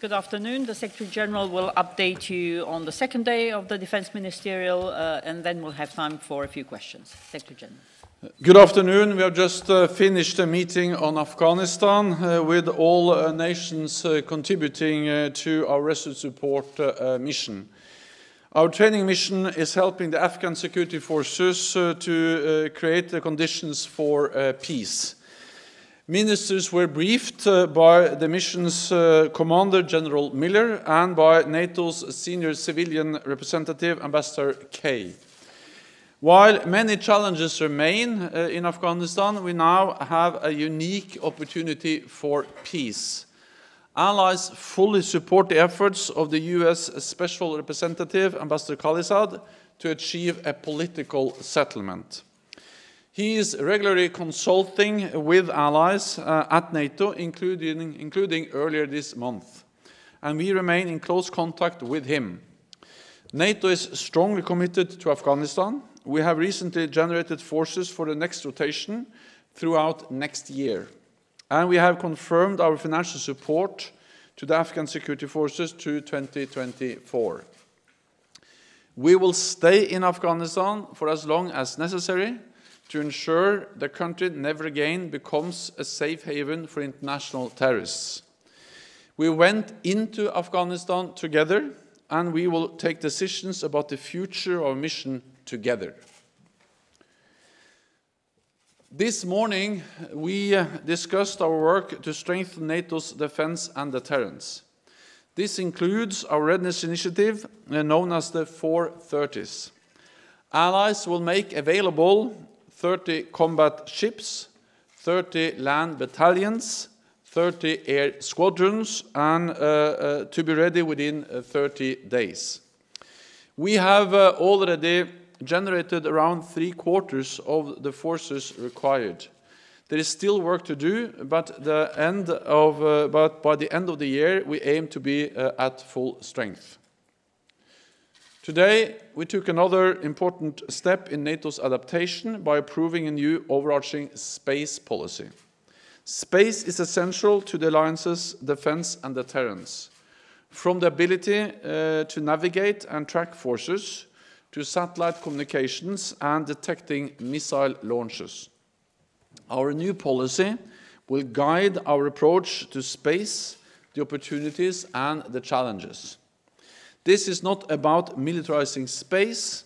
Good afternoon. The Secretary General will update you on the second day of the Defense Ministerial, and then we'll have time for a few questions. Secretary General. Good afternoon. We have just finished a meeting on Afghanistan with all nations contributing to our resolute support mission. Our training mission is helping the Afghan security forces to create the conditions for peace. Ministers were briefed by the mission's commander, General Miller, and by NATO's senior civilian representative, Ambassador Kay. While many challenges remain in Afghanistan, we now have a unique opportunity for peace. Allies fully support the efforts of the US Special Representative, Ambassador Khalisad, to achieve a political settlement. He is regularly consulting with allies at NATO, including earlier this month, and we remain in close contact with him. NATO is strongly committed to Afghanistan. We have recently generated forces for the next rotation throughout next year, and we have confirmed our financial support to the Afghan security forces to 2024. We will stay in Afghanistan for as long as necessary to ensure the country never again becomes a safe haven for international terrorists. We went into Afghanistan together, and we will take decisions about the future of our mission together. This morning, we discussed our work to strengthen NATO's defense and deterrence. This includes our readiness initiative, known as the 430s. Allies will make available 30 combat ships, 30 land battalions, 30 air squadrons, and to be ready within 30 days. We have already generated around 3/4 of the forces required. There is still work to do, but by the end of the year, we aim to be at full strength. Today, we took another important step in NATO's adaptation by approving a new overarching space policy. Space is essential to the alliance's defense and deterrence, from the ability to navigate and track forces to satellite communications and detecting missile launches. Our new policy will guide our approach to space, the opportunities and the challenges. This is not about militarizing space.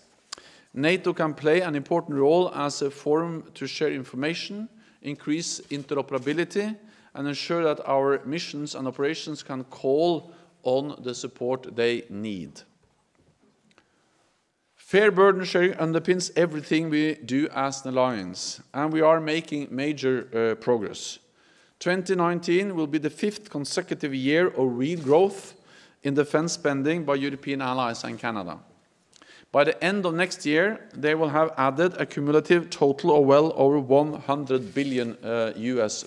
NATO can play an important role as a forum to share information, increase interoperability, and ensure that our missions and operations can call on the support they need. Fair burden sharing underpins everything we do as an alliance, and we are making major progress. 2019 will be the 5th consecutive year of real growth in defense spending by European allies and Canada. By the end of next year, they will have added a cumulative total of well over $100 billion US.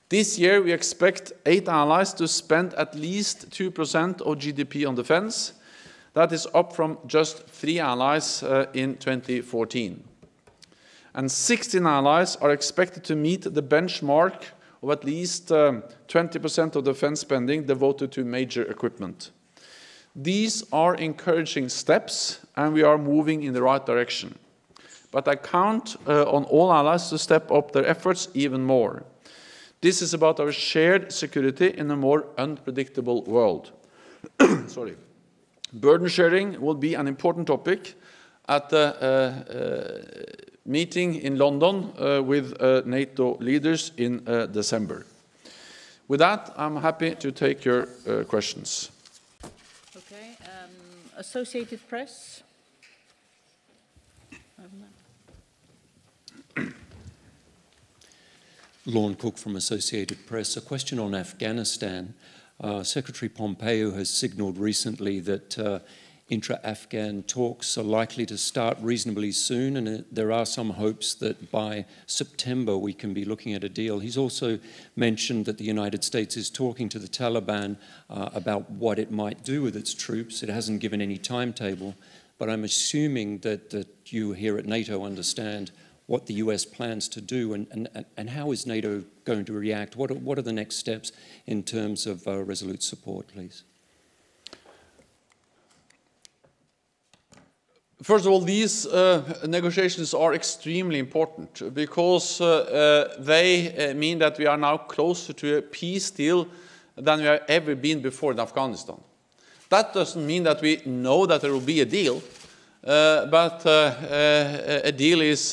This year, we expect 8 allies to spend at least 2% of GDP on defense. That is up from just 3 allies in 2014. And 16 allies are expected to meet the benchmark of at least 20% of defense spending devoted to major equipment. These are encouraging steps, and we are moving in the right direction. But I count on all allies to step up their efforts even more. This is about our shared security in a more unpredictable world. Sorry. Burden sharing will be an important topic at the meeting in London with NATO leaders in December. With that, I'm happy to take your questions. Okay. Associated Press. Lorne Cook from Associated Press. A question on Afghanistan. Secretary Pompeo has signalled recently that intra-Afghan talks are likely to start reasonably soon, and there are some hopes that by September we can be looking at a deal. He's also mentioned that the United States is talking to the Taliban about what it might do with its troops. It hasn't given any timetable, but I'm assuming that you here at NATO understand what the US plans to do, and how is NATO going to react? What are the next steps in terms of resolute support, please? First of all, these negotiations are extremely important because they mean that we are now closer to a peace deal than we have ever been before in Afghanistan. That doesn't mean that we know that there will be a deal, but a deal is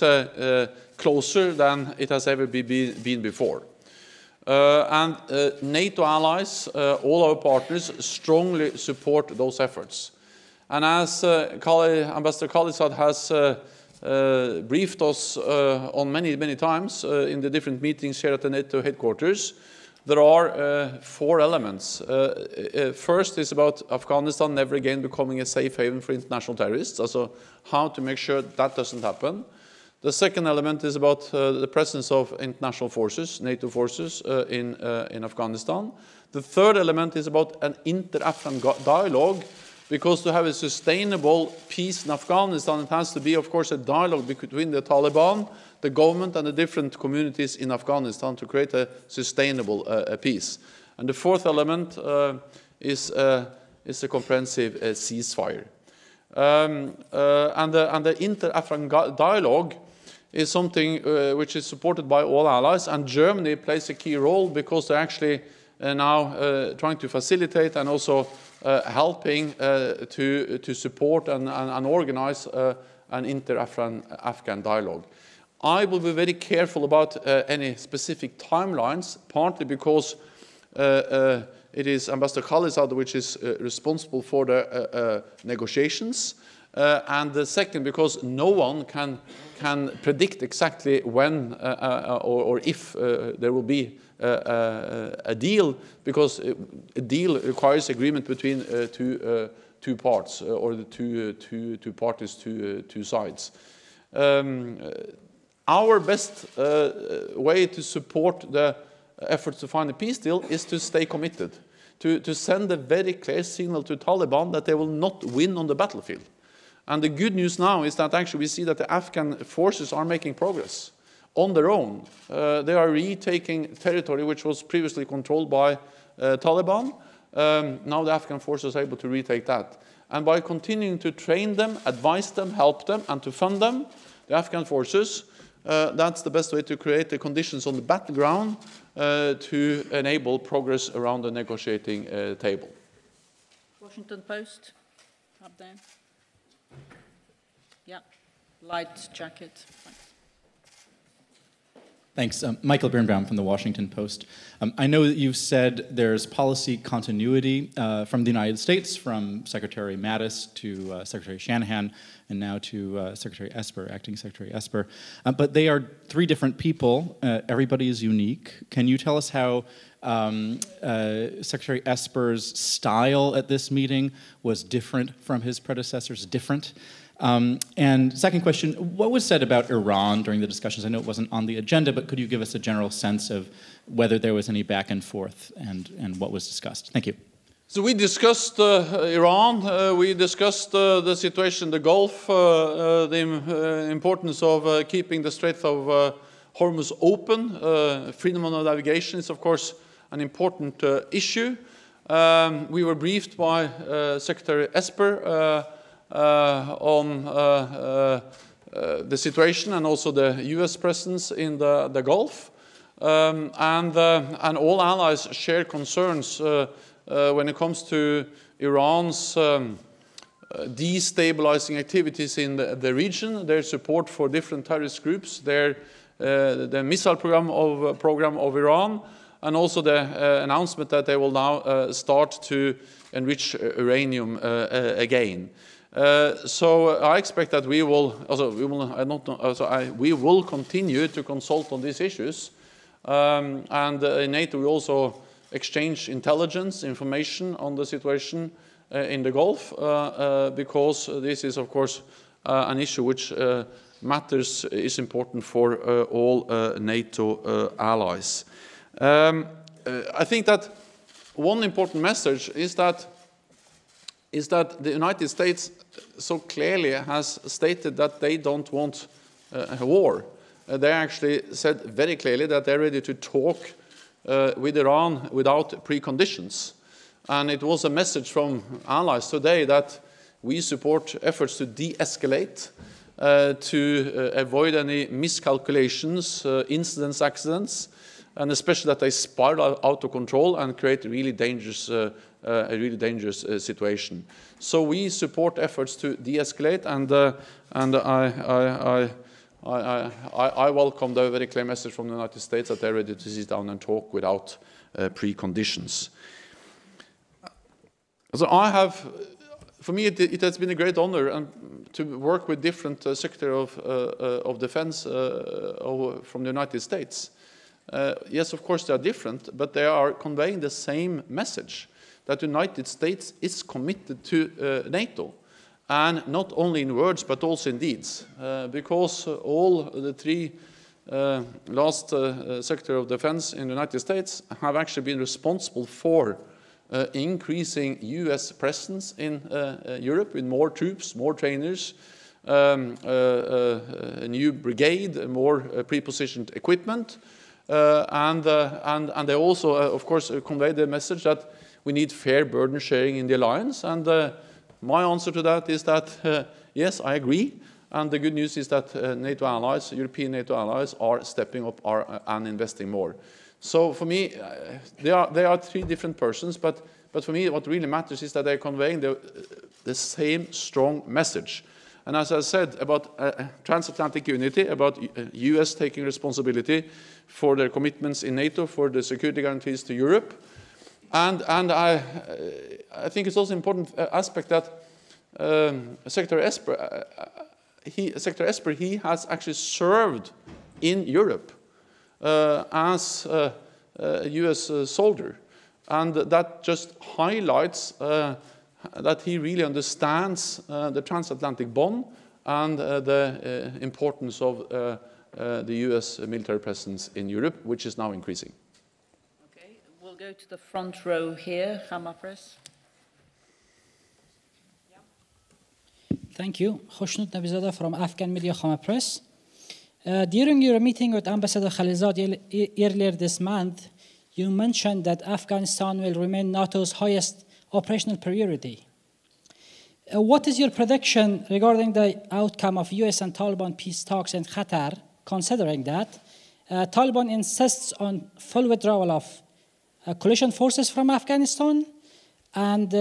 closer than it has ever been before. And NATO allies, all our partners, strongly support those efforts. And as Ambassador Khalilzad has briefed us on many times in the different meetings here at the NATO headquarters, there are 4 elements. First is about Afghanistan never again becoming a safe haven for international terrorists, also how to make sure that doesn't happen. The second element is about the presence of international forces, NATO forces, in Afghanistan. The third element is about an inter-Afghan dialogue, because to have a sustainable peace in Afghanistan, it has to be, of course, a dialogue between the Taliban, the government, and the different communities in Afghanistan to create a sustainable peace. And the fourth element is a comprehensive ceasefire. And the inter-Afghan dialogue is something which is supported by all allies, and Germany plays a key role because they're actually now trying to facilitate and also helping to support and organize an inter-Afghan dialogue. I will be very careful about any specific timelines, partly because it is Ambassador Khalilzad which is responsible for the negotiations, and the second because no one can predict exactly when or if there will be a deal, because a deal requires agreement between two parts or the two parties, two sides. Our best way to support the efforts to find a peace deal is to stay committed, to send a very clear signal to Taliban that they will not win on the battlefield. And the good news now is that actually we see that the Afghan forces are making progress on their own. They are retaking territory which was previously controlled by Taliban. Now the Afghan forces are able to retake that. And by continuing to train them, advise them, help them, and to fund them, the Afghan forces, that's the best way to create the conditions on the battleground to enable progress around the negotiating table. Washington Post, up there. Yeah, light jacket. Thanks. Michael Birnbaum from the Washington Post. I know that you've said there's policy continuity from the United States, from Secretary Mattis to Secretary Shanahan, and now to Secretary Esper, Acting Secretary Esper. But they are 3 different people. Everybody is unique. Can you tell us how Secretary Esper's style at this meeting was different from his predecessors? And second question, what was said about Iran during the discussions? I know it wasn't on the agenda, but could you give us a general sense of whether there was any back and forth and what was discussed? Thank you. So we discussed Iran, we discussed the situation in the Gulf, the importance of keeping the Strait of Hormuz open. Freedom of navigation is, of course, an important issue. We were briefed by Secretary Esper on the situation and also the US presence in the Gulf. And all allies share concerns when it comes to Iran's destabilizing activities in the region, their support for different terrorist groups, the missile program of Iran, and also the announcement that they will now start to enrich uranium again. So I expect that we will continue to consult on these issues, and in NATO we also exchange intelligence, information on the situation in the Gulf, because this is, of course, an issue which is important for all NATO allies. I think that one important message is that the United States so clearly has stated that they don't want a war. they actually said very clearly that they're ready to talk with Iran without preconditions. And it was a message from allies today that we support efforts to de-escalate, to avoid any miscalculations, incidents, accidents, and especially that they spiral out of control and create a really dangerous situation. So we support efforts to de-escalate, and I welcome the very clear message from the United States that they're ready to sit down and talk without preconditions. So for me, it has been a great honor to work with different Secretary of Defense from the United States. Yes, of course, they are different, but they are conveying the same message, that the United States is committed to NATO, and not only in words, but also in deeds, because all the three last Secretary of Defense in the United States have actually been responsible for increasing US presence in Europe with more troops, more trainers, a new brigade, more pre-positioned equipment, and they also, of course, convey the message that we need fair burden sharing in the alliance. And my answer to that is that, yes, I agree. And the good news is that NATO allies, European NATO allies, are stepping up and investing more. So for me, they are three different persons, but for me, what really matters is that they're conveying the same strong message. And as I said about transatlantic unity, about US taking responsibility for their commitments in NATO, for the security guarantees to Europe. And I think it's also an important aspect that Secretary Esper, he has actually served in Europe as a US soldier. And that just highlights that he really understands the transatlantic bond and the importance of the US military presence in Europe, which is now increasing. Okay, we'll go to the front row here, Hama Press. Thank you. Khoshnut Nabizadeh from Afghan Media Hama Press. During your meeting with Ambassador Khalilzad earlier this month, you mentioned that Afghanistan will remain NATO's highest operational priority. What is your prediction regarding the outcome of US and Taliban peace talks in Qatar, considering that Taliban insists on full withdrawal of coalition forces from Afghanistan, and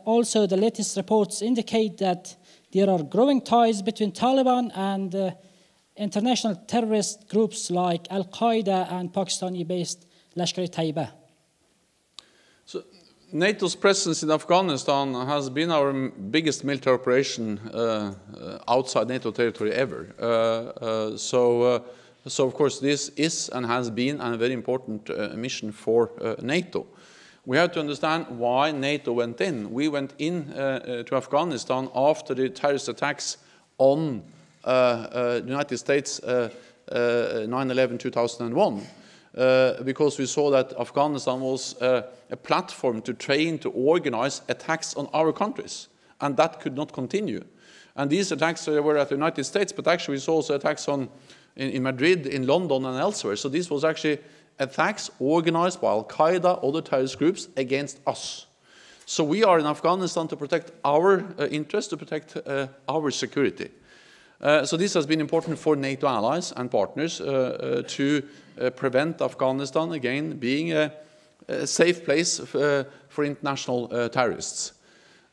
also the latest reports indicate that there are growing ties between Taliban and international terrorist groups like Al-Qaeda and Pakistani-based Lashkar-e-Taiba? So NATO's presence in Afghanistan has been our biggest military operation outside NATO territory ever. So of course this is and has been a very important mission for NATO. We have to understand why NATO went in. We went in to Afghanistan after the terrorist attacks on the United States 9/11/2001. Because we saw that Afghanistan was a platform to train, to organize attacks on our countries. And that could not continue. And these attacks were at the United States, but actually we saw also attacks in Madrid, in London, and elsewhere. So this was actually attacks organized by Al-Qaeda, other terrorist groups, against us. So we are in Afghanistan to protect our interests, to protect our security. So this has been important for NATO allies and partners to prevent Afghanistan, again, being a safe place for international terrorists.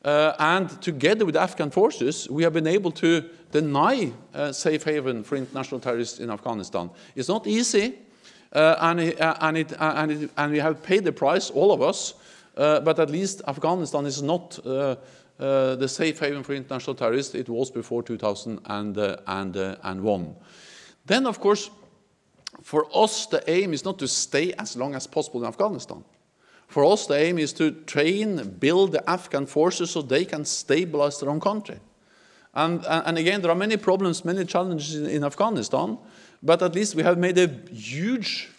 And together with Afghan forces, we have been able to deny a safe haven for international terrorists in Afghanistan. It's not easy, and we have paid the price, all of us, but at least Afghanistan is not the safe haven for international terrorists it was before 2001. Then, of course, for us, the aim is not to stay as long as possible in Afghanistan. For us, the aim is to train, build the Afghan forces so they can stabilize their own country. And again, there are many problems, many challenges in Afghanistan, but at least we have made a huge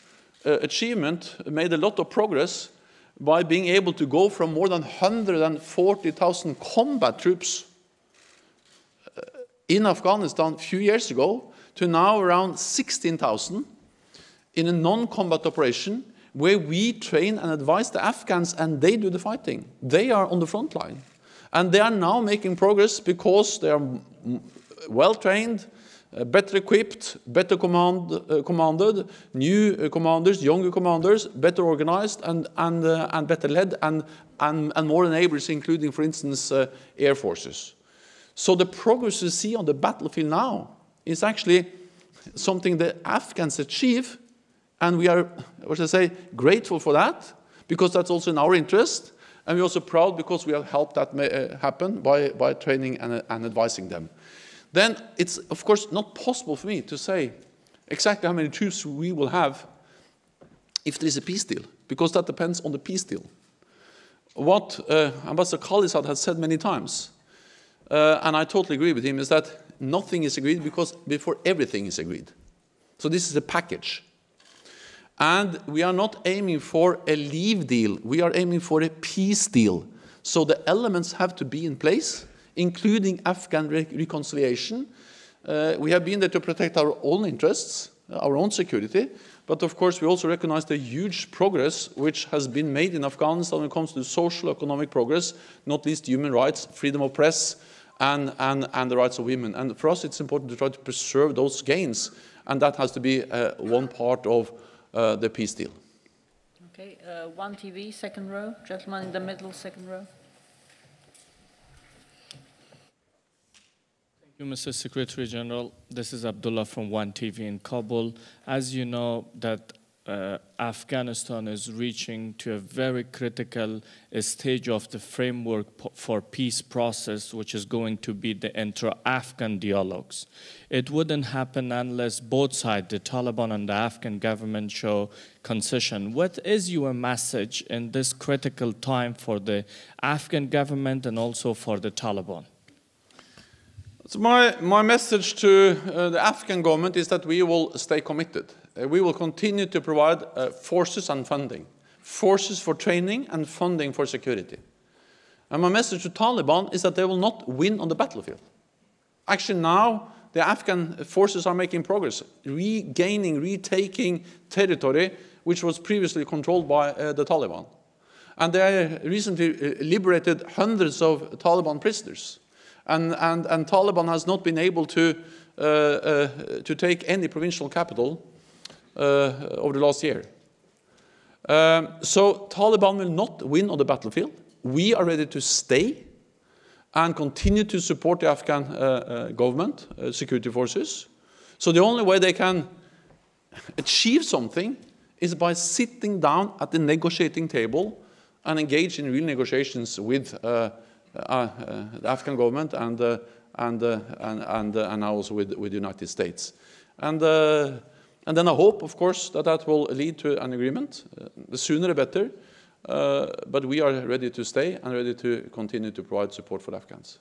achievement, made a lot of progress by being able to go from more than 140,000 combat troops in Afghanistan a few years ago to now around 16,000 in a non-combat operation where we train and advise the Afghans and they do the fighting. They are on the front line. And they are now making progress because they are well trained, better equipped, better commanded, new commanders, younger commanders, better organized and better led and more enablers, including, for instance, air forces. So the progress we see on the battlefield now is actually something the Afghans achieve, and we are, what I say, grateful for that, because that's also in our interest, and we're also proud because we have helped that happen by training and advising them. Then it's, of course, not possible for me to say exactly how many troops we will have if there is a peace deal, because that depends on the peace deal. What Ambassador Khalisad has said many times, and I totally agree with him, is that nothing is agreed before everything is agreed. So this is a package. And we are not aiming for a leave deal, we are aiming for a peace deal. So the elements have to be in place, including Afghan reconciliation. We have been there to protect our own interests, our own security, but of course we also recognize the huge progress which has been made in Afghanistan when it comes to social, economic progress, not least human rights, freedom of press, and the rights of women. And for us it's important to try to preserve those gains, and that has to be one part of the peace deal. Okay, One TV, second row. Gentleman in the middle, second row. Thank you, Mr. Secretary General. This is Abdullah from One TV in Kabul. As you know, that Afghanistan is reaching to a very critical stage of the framework for peace process, which is going to be the intra-Afghan dialogues. It wouldn't happen unless both sides, the Taliban and the Afghan government, show concession. What is your message in this critical time for the Afghan government and also for the Taliban? So my message to the Afghan government is that we will stay committed. We will continue to provide forces and funding, forces for training and funding for security. And my message to Taliban is that they will not win on the battlefield. Actually now, the Afghan forces are making progress, retaking territory which was previously controlled by the Taliban. And they recently liberated hundreds of Taliban prisoners. And Taliban has not been able to take any provincial capital over the last year. So Taliban will not win on the battlefield. We are ready to stay and continue to support the Afghan government, security forces. So the only way they can achieve something is by sitting down at the negotiating table and engage in real negotiations with the Afghan government and now also with the United States. And then I hope, of course, that will lead to an agreement. The sooner the better. But we are ready to stay and ready to continue to provide support for the Afghans.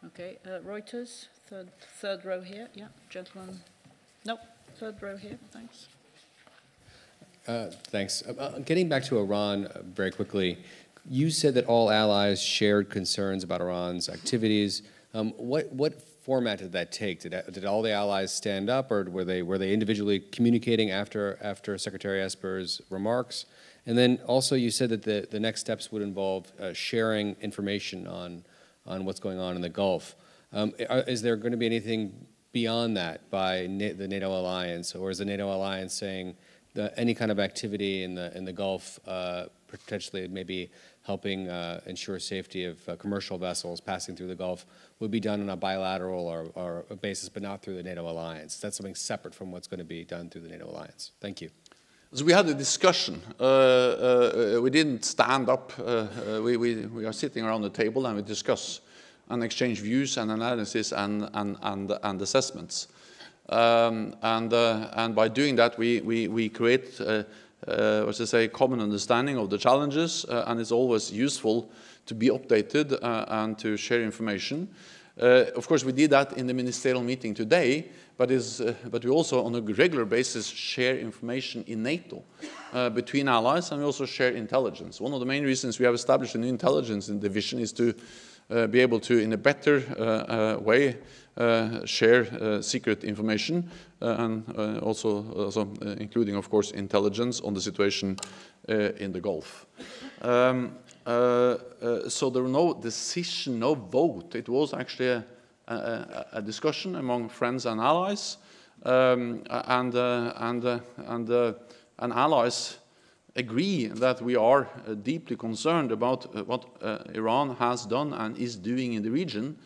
Okay, Reuters, third row here. Yeah, gentleman. No, third row here. Thanks. Thanks. Getting back to Iran very quickly, you said that all allies shared concerns about Iran's activities. What format did that take? Did all the allies stand up, or were they individually communicating after Secretary Esper's remarks? And then also you said that the next steps would involve sharing information on what's going on in the Gulf. Is there going to be anything beyond that by the NATO alliance, or is the NATO alliance saying that any kind of activity in the Gulf, potentially maybe helping ensure safety of commercial vessels passing through the Gulf, would be done on a bilateral or a basis, but not through the NATO alliance? That's something separate from what's going to be done through the NATO alliance. Thank you. So we had a discussion. We didn't stand up. We are sitting around the table and we discuss and exchange views and analysis and assessments. And by doing that, we create common understanding of the challenges, and it's always useful to be updated and to share information. Of course, we did that in the ministerial meeting today, but we also on a regular basis share information in NATO between allies, and we also share intelligence. One of the main reasons we have established a new intelligence division is to be able to, in a better way, share secret information and also including, of course, intelligence on the situation in the Gulf. So there was no decision, no vote. It was actually a discussion among friends and allies, and allies agree that we are deeply concerned about what Iran has done and is doing in the region,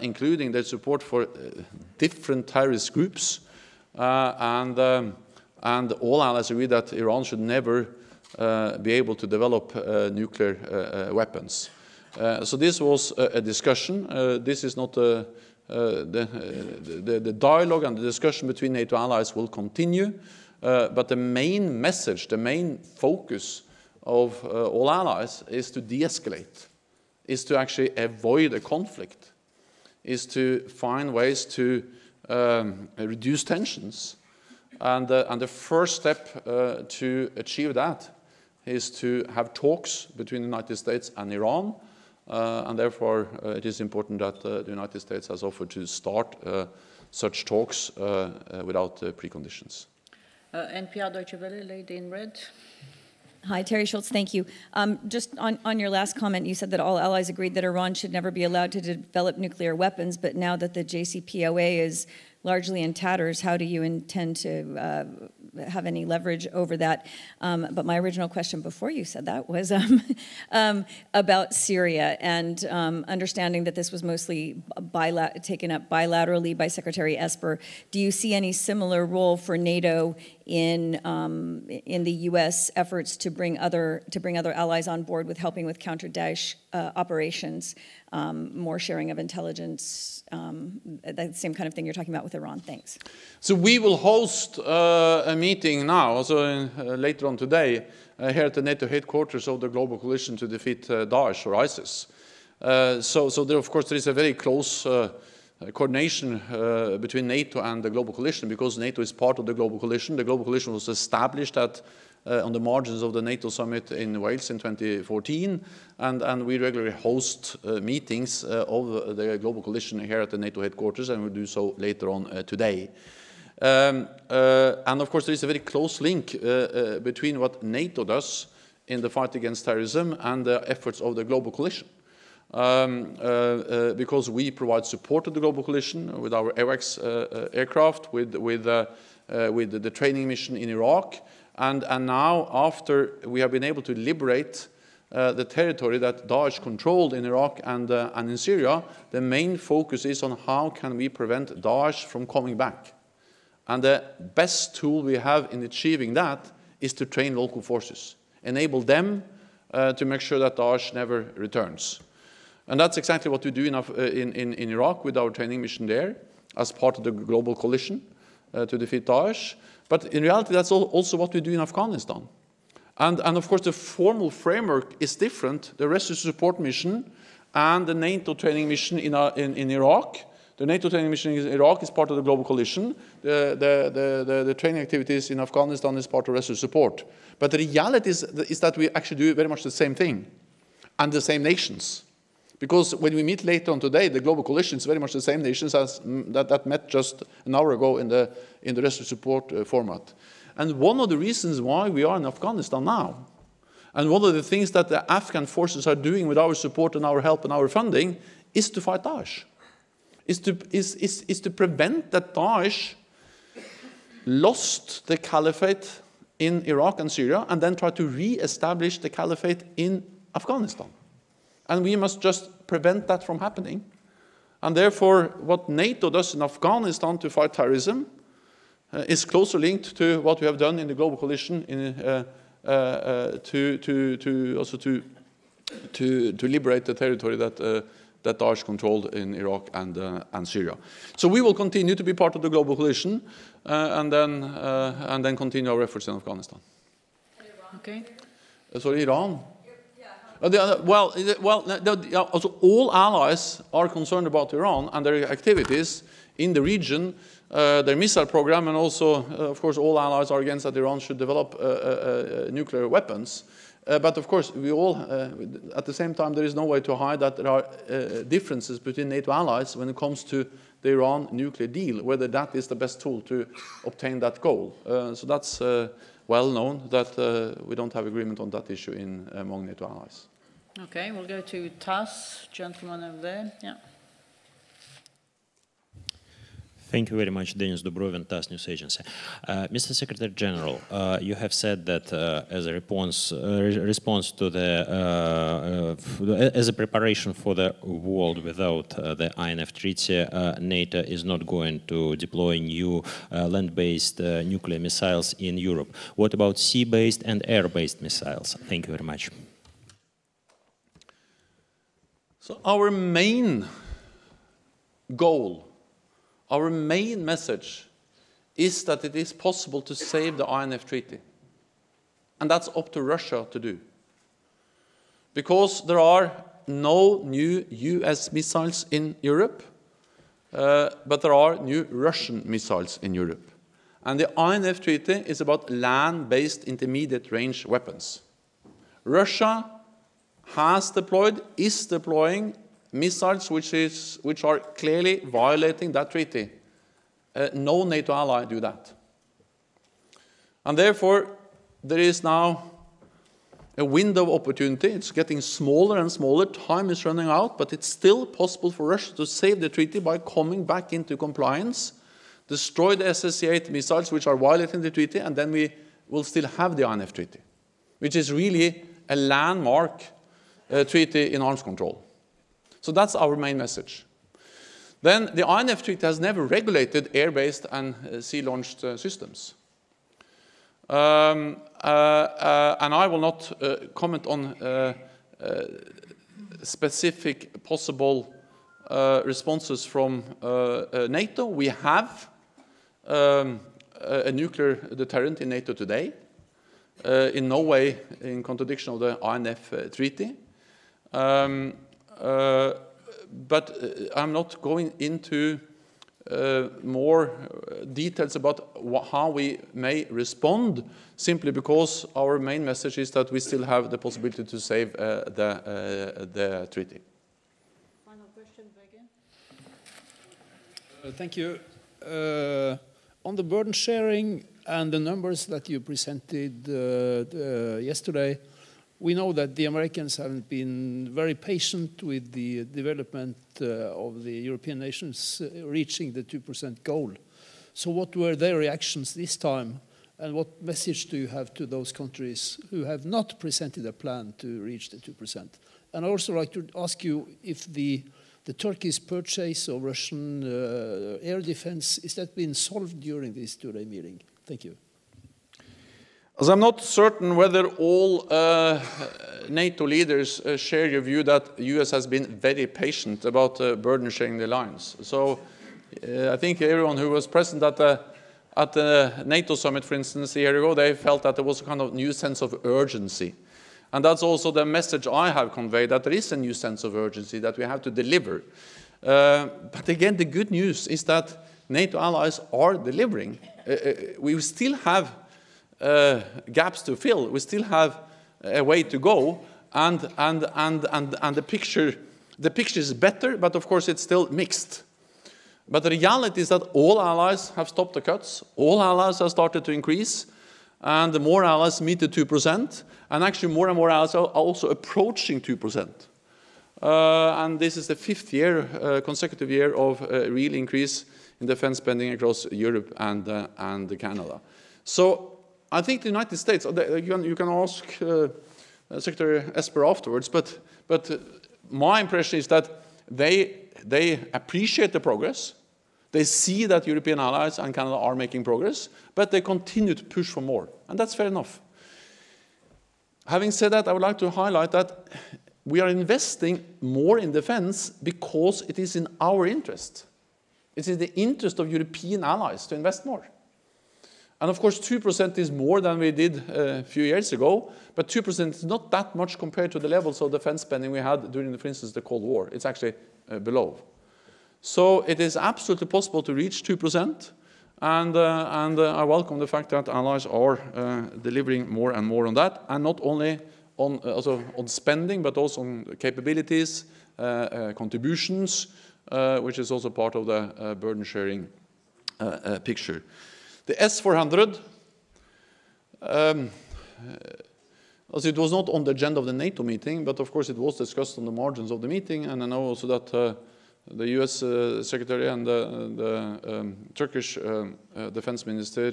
including their support for different terrorist groups, and all allies agree that Iran should never be able to develop nuclear weapons. So this was a discussion. This is not the dialogue and the discussion between NATO allies will continue, but the main message, the main focus of all allies is to de-escalate, is to actually avoid a conflict, is to find ways to reduce tensions. And the first step to achieve that is to have talks between the United States and Iran, and therefore it is important that the United States has offered to start such talks without preconditions. NPR Deutsche Welle, lady in red. Hi, Terry Schultz, thank you. Just on your last comment, you said that all allies agreed that Iran should never be allowed to develop nuclear weapons, but now that the JCPOA is largely in tatters, how do you intend to have any leverage over that? But my original question before you said that was about Syria and understanding that this was mostly taken up bilaterally by Secretary Esper. Do you see any similar role for NATO in the U.S. efforts to bring other allies on board with helping with counter-Daesh operations, more sharing of intelligence, that same kind of thing you're talking about with Iran? Thanks. So we will host a meeting now, also later on today, here at the NATO headquarters of the Global Coalition to defeat Daesh or ISIS. So there, of course, there is a very close coordination between NATO and the Global Coalition, because NATO is part of the Global Coalition. The Global Coalition was established on the margins of the NATO summit in Wales in 2014, and we regularly host meetings of the Global Coalition here at the NATO headquarters, and we'll do so later on today. And of course there is a very close link between what NATO does in the fight against terrorism and the efforts of the Global Coalition. Because we provide support to the Global Coalition with our AWACS aircraft, with the training mission in Iraq, and now after we have been able to liberate the territory that Daesh controlled in Iraq and in Syria, the main focus is on how can we prevent Daesh from coming back. And the best tool we have in achieving that is to train local forces, enable them to make sure that Daesh never returns. And that's exactly what we do in Iraq with our training mission there, as part of the Global Coalition to defeat Daesh. But in reality, that's also what we do in Afghanistan. And of course, the formal framework is different. The rescue support mission and the NATO training mission in Iraq. The NATO training mission in Iraq is part of the Global Coalition. The training activities in Afghanistan is part of rescue support. But the reality is that we actually do very much the same thing and the same nations. Because when we meet later on today, the Global Coalition is very much the same nations as that met just an hour ago in the rescue support format. And one of the reasons why we are in Afghanistan now, and one of the things that the Afghan forces are doing with our support and our help and our funding, is to fight Daesh. Is to prevent that Daesh lost the caliphate in Iraq and Syria and then try to re-establish the caliphate in Afghanistan. And we must just prevent that from happening. And therefore, what NATO does in Afghanistan to fight terrorism is closely linked to what we have done in the Global Coalition to liberate the territory that Daesh controlled in Iraq and Syria. So we will continue to be part of the Global Coalition and then continue our efforts in Afghanistan. Okay. Sorry, Iran. Also all allies are concerned about Iran and their activities in the region, their missile program, and also, of course, all allies are against that Iran should develop nuclear weapons. But of course, we all, at the same time, there is no way to hide that there are differences between NATO allies when it comes to the Iran nuclear deal, whether that is the best tool to obtain that goal. So that's well known that we don't have agreement on that issue among NATO allies. Okay, we'll go to TASS, gentleman over there. Yeah. Thank you very much, Denis Dubrovin, TASS News Agency. Mr. Secretary General, you have said that as a response to as a preparation for the world without the INF Treaty, NATO is not going to deploy new land-based nuclear missiles in Europe. What about sea-based and air-based missiles? Thank you very much. So our main goal, our main message is that it is possible to save the INF Treaty. And that's up to Russia to do. Because there are no new US missiles in Europe, but there are new Russian missiles in Europe. And the INF Treaty is about land-based intermediate-range weapons. Russia has deployed, is deploying missiles which are clearly violating that treaty. No NATO ally do that. And therefore, there is now a window of opportunity. It's getting smaller and smaller. Time is running out, but it's still possible for Russia to save the treaty by coming back into compliance, destroy the SSC-8 missiles which are violating the treaty, and then we will still have the INF Treaty, which is really a landmark treaty in arms control. So that's our main message. Then the INF Treaty has never regulated air-based and sea-launched systems. And I will not comment on specific possible responses from NATO. We have a nuclear deterrent in NATO today, in no way in contradiction of the INF Treaty. But I'm not going into more details about how we may respond, simply because our main message is that we still have the possibility to save the treaty. Final question, Begin. Thank you. On the burden sharing and the numbers that you presented yesterday, we know that the Americans haven't been very patient with the development of the European nations reaching the 2% goal. So what were their reactions this time, and what message do you have to those countries who have not presented a plan to reach the 2%? And I'd also like to ask you if the Turkey's purchase of Russian air defense, is that been solved during this two-day meeting? Thank you. As I'm not certain whether all NATO leaders share your view that the US has been very patient about burden sharing the alliance. So I think everyone who was present at the NATO summit, for instance, a year ago, they felt that there was a kind of new sense of urgency. And that's also the message I have conveyed, that there is a new sense of urgency that we have to deliver. But again, the good news is that NATO allies are delivering. We still have gaps to fill. We still have a way to go, and the picture is better, but of course it's still mixed. But the reality is that all allies have stopped the cuts. All allies have started to increase, and the more allies meet the 2%, and actually more and more allies are also approaching 2%. And this is the fifth year, consecutive year of real increase in defense spending across Europe and Canada. So I think the United States, you can ask Secretary Esper afterwards, but my impression is that they appreciate the progress. They see that European allies and Canada are making progress, but they continue to push for more, and that's fair enough. Having said that, I would like to highlight that we are investing more in defense because it is in our interest. It is in the interest of European allies to invest more. And of course, 2% is more than we did a few years ago, but 2% is not that much compared to the levels of defense spending we had during, for instance, the Cold War. It's actually below. So it is absolutely possible to reach 2%, and I welcome the fact that allies are delivering more and more on that, and not only also on spending, but also on capabilities, contributions, which is also part of the burden sharing picture. The S-400, also it was not on the agenda of the NATO meeting, but of course it was discussed on the margins of the meeting, and I know also that the US Secretary and the Turkish Defense Minister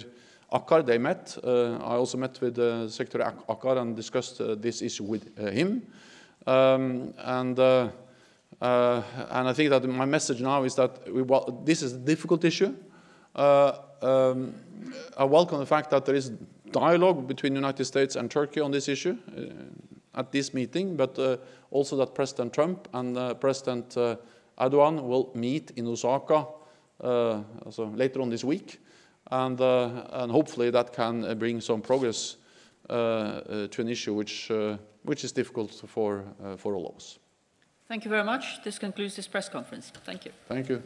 Akar, they met. I also met with Secretary Akar and discussed this issue with him. And I think that my message now is that this is a difficult issue. I welcome the fact that there is dialogue between the United States and Turkey on this issue at this meeting, but also that President Trump and President Erdogan will meet in Osaka also later on this week, and hopefully that can bring some progress to an issue which is difficult for all of us. Thank you very much. This concludes this press conference. Thank you. Thank you.